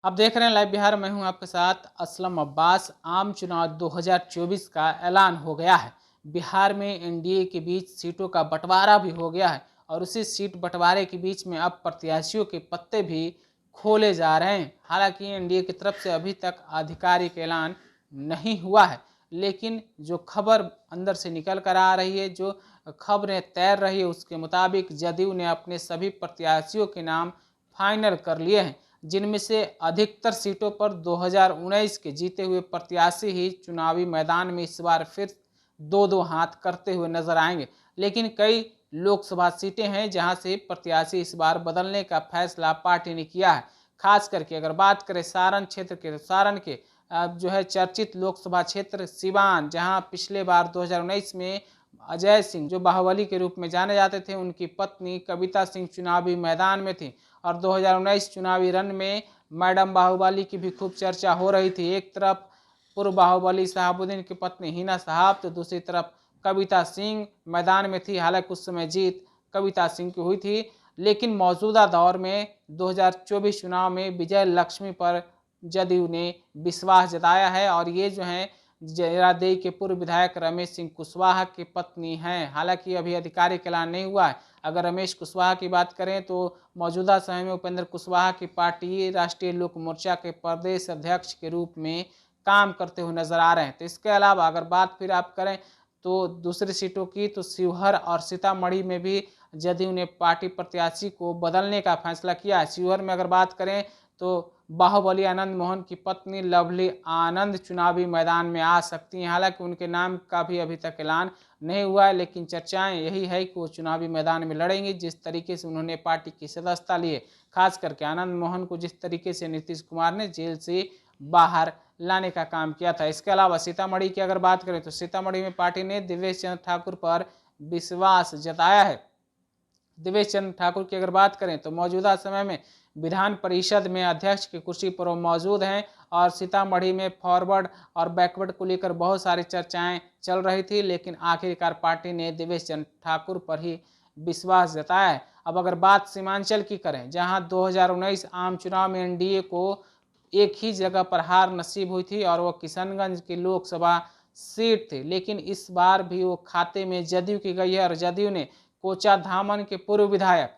आप देख रहे हैं लाइव बिहार। मैं हूं आपके साथ असलम अब्बास। आम चुनाव 2024 का ऐलान हो गया है। बिहार में एनडीए के बीच सीटों का बंटवारा भी हो गया है और उसी सीट बंटवारे के बीच में अब प्रत्याशियों के पत्ते भी खोले जा रहे हैं। हालांकि एनडीए की तरफ से अभी तक आधिकारिक ऐलान नहीं हुआ है, लेकिन जो खबर अंदर से निकल कर आ रही है, जो खबरें तैर रही है, उसके मुताबिक जदयू ने अपने सभी प्रत्याशियों के नाम फाइनल कर लिए हैं, जिनमें से अधिकतर सीटों पर 2019 के जीते हुए प्रत्याशी ही चुनावी मैदान में इस बार फिर दो दो हाथ करते हुए नजर आएंगे। लेकिन कई लोकसभा सीटें हैं जहां से प्रत्याशी इस बार बदलने का फैसला पार्टी ने किया है। खास करके अगर बात करें सारण क्षेत्र के, तो सारण के जो है चर्चित लोकसभा क्षेत्र सिवान, जहां पिछले बार 2019 में अजय सिंह, जो बाहुबली के रूप में जाने जाते थे, उनकी पत्नी कविता सिंह चुनावी मैदान में थी और 2019 चुनावी रण में मैडम बाहुबली की भी खूब चर्चा हो रही थी। एक तरफ पूर्व बाहुबली शहाबुद्दीन की पत्नी हिना साहब, तो दूसरी तरफ कविता सिंह मैदान में थी। हालांकि उस समय जीत कविता सिंह की हुई थी, लेकिन मौजूदा दौर में 2024 चुनाव में विजय लक्ष्मी पर जदयू ने विश्वास जताया है और ये जो है जरादेई के पूर्व विधायक रमेश सिंह कुशवाहा की पत्नी हैं। हालांकि अभी आधिकारिक ऐलान नहीं हुआ है। अगर रमेश कुशवाहा की बात करें तो मौजूदा समय में उपेंद्र कुशवाहा की पार्टी राष्ट्रीय लोक मोर्चा के प्रदेश अध्यक्ष के रूप में काम करते हुए नजर आ रहे हैं। तो इसके अलावा अगर बात फिर आप करें तो दूसरी सीटों की, तो शिवहर और सीतामढ़ी में भी जदयू ने पार्टी प्रत्याशी को बदलने का फैसला किया है। शिवहर में अगर बात करें तो बाहुबली आनंद मोहन की पत्नी लवली आनंद चुनावी मैदान में आ सकती हैं। हालांकि उनके नाम का भी अभी तक ऐलान नहीं हुआ है, लेकिन चर्चाएं यही है कि वो चुनावी मैदान में लड़ेंगी। जिस तरीके से उन्होंने पार्टी की सदस्यता ली है, खास करके आनंद मोहन को जिस तरीके से नीतीश कुमार ने जेल से बाहर लाने का काम किया था। इसके अलावा सीतामढ़ी की अगर बात करें तो सीतामढ़ी में पार्टी ने दिवेश चंद्र ठाकुर पर विश्वास जताया है। दिवेश चंद्र ठाकुर की अगर बात करें तो मौजूदा समय में विधान परिषद में अध्यक्ष की कुर्सी पर वो मौजूद हैं और सीतामढ़ी में फॉरवर्ड और बैकवर्ड को लेकर बहुत सारी चर्चाएं चल रही थी, लेकिन आखिरकार पार्टी ने दिवेश चंद्र ठाकुर पर ही विश्वास जताया है। अब अगर बात सीमांचल की करें, जहां 2019 आम चुनाव में एनडीए को एक ही जगह पर हार नसीब हुई थी और वो किशनगंज की लोकसभा सीट थी, लेकिन इस बार भी वो खाते में जदयू की गई है और जदयू ने कोचा धामन के पूर्व विधायक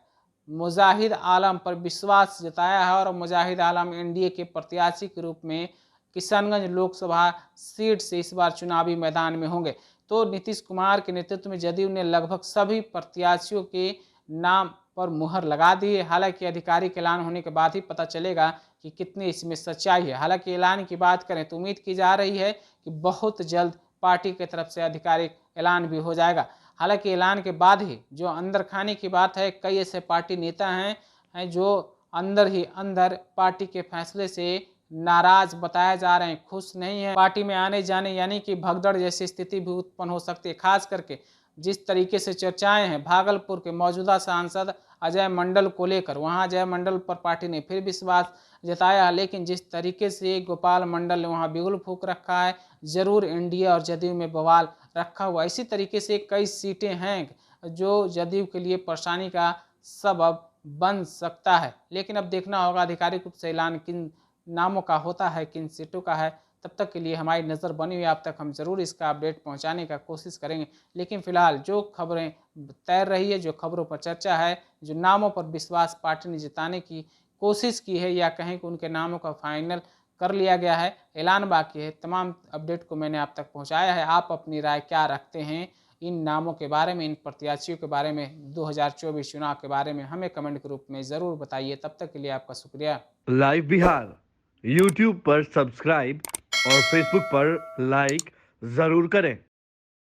मुजाहिद आलम पर विश्वास जताया है और मुजाहिद आलम एनडीए के प्रत्याशी के रूप में किशनगंज लोकसभा सीट से इस बार चुनावी मैदान में होंगे। तो नीतीश कुमार के नेतृत्व में जदयू ने लगभग सभी प्रत्याशियों के नाम पर मुहर लगा दी है। हालांकि आधिकारिक ऐलान होने के बाद ही पता चलेगा कि कितनी इसमें सच्चाई है। हालांकि ऐलान की बात करें तो उम्मीद की जा रही है कि बहुत जल्द पार्टी की तरफ से आधिकारिक ऐलान भी हो जाएगा। हालांकि ऐलान के बाद ही जो अंदर खाने की बात है, कई ऐसे पार्टी नेता हैं जो अंदर ही अंदर पार्टी के फैसले से नाराज बताए जा रहे हैं, खुश नहीं है। पार्टी में आने जाने यानी कि भगदड़ जैसी स्थिति भी उत्पन्न हो सकती है। खास करके जिस तरीके से चर्चाएं हैं भागलपुर के मौजूदा सांसद अजय मंडल को लेकर, वहां अजय मंडल पर पार्टी ने फिर विश्वास जताया, लेकिन जिस तरीके से गोपाल मंडल ने वहां बिगुल फूंक रखा है, जरूर एनडीए और जदयू में बवाल रखा हुआ। इसी तरीके से कई सीटें हैं जो जदयू के लिए परेशानी का सबब बन सकता है। लेकिन अब देखना होगा आधिकारिक रूप से ऐलान किन नामों का होता है, किन सीटों का है। तब तक के लिए हमारी नज़र बनी हुई, आप तक हम ज़रूर इसका अपडेट पहुंचाने का कोशिश करेंगे। लेकिन फिलहाल जो खबरें तैर रही है, जो खबरों पर चर्चा है, जो नामों पर विश्वास पार्टी ने जताने की कोशिश की है या कहें कि उनके नामों का फाइनल कर लिया गया है, ऐलान बाकी है, तमाम अपडेट को मैंने आप तक पहुंचाया है। आप अपनी राय क्या रखते हैं इन नामों के बारे में, इन प्रत्याशियों के बारे में, 2024 चुनाव के बारे में, हमें कमेंट के रूप में ज़रूर बताइए। तब तक के लिए आपका शुक्रिया। लाइव बिहार यूट्यूब पर सब्सक्राइब और फेसबुक पर लाइक जरूर करें।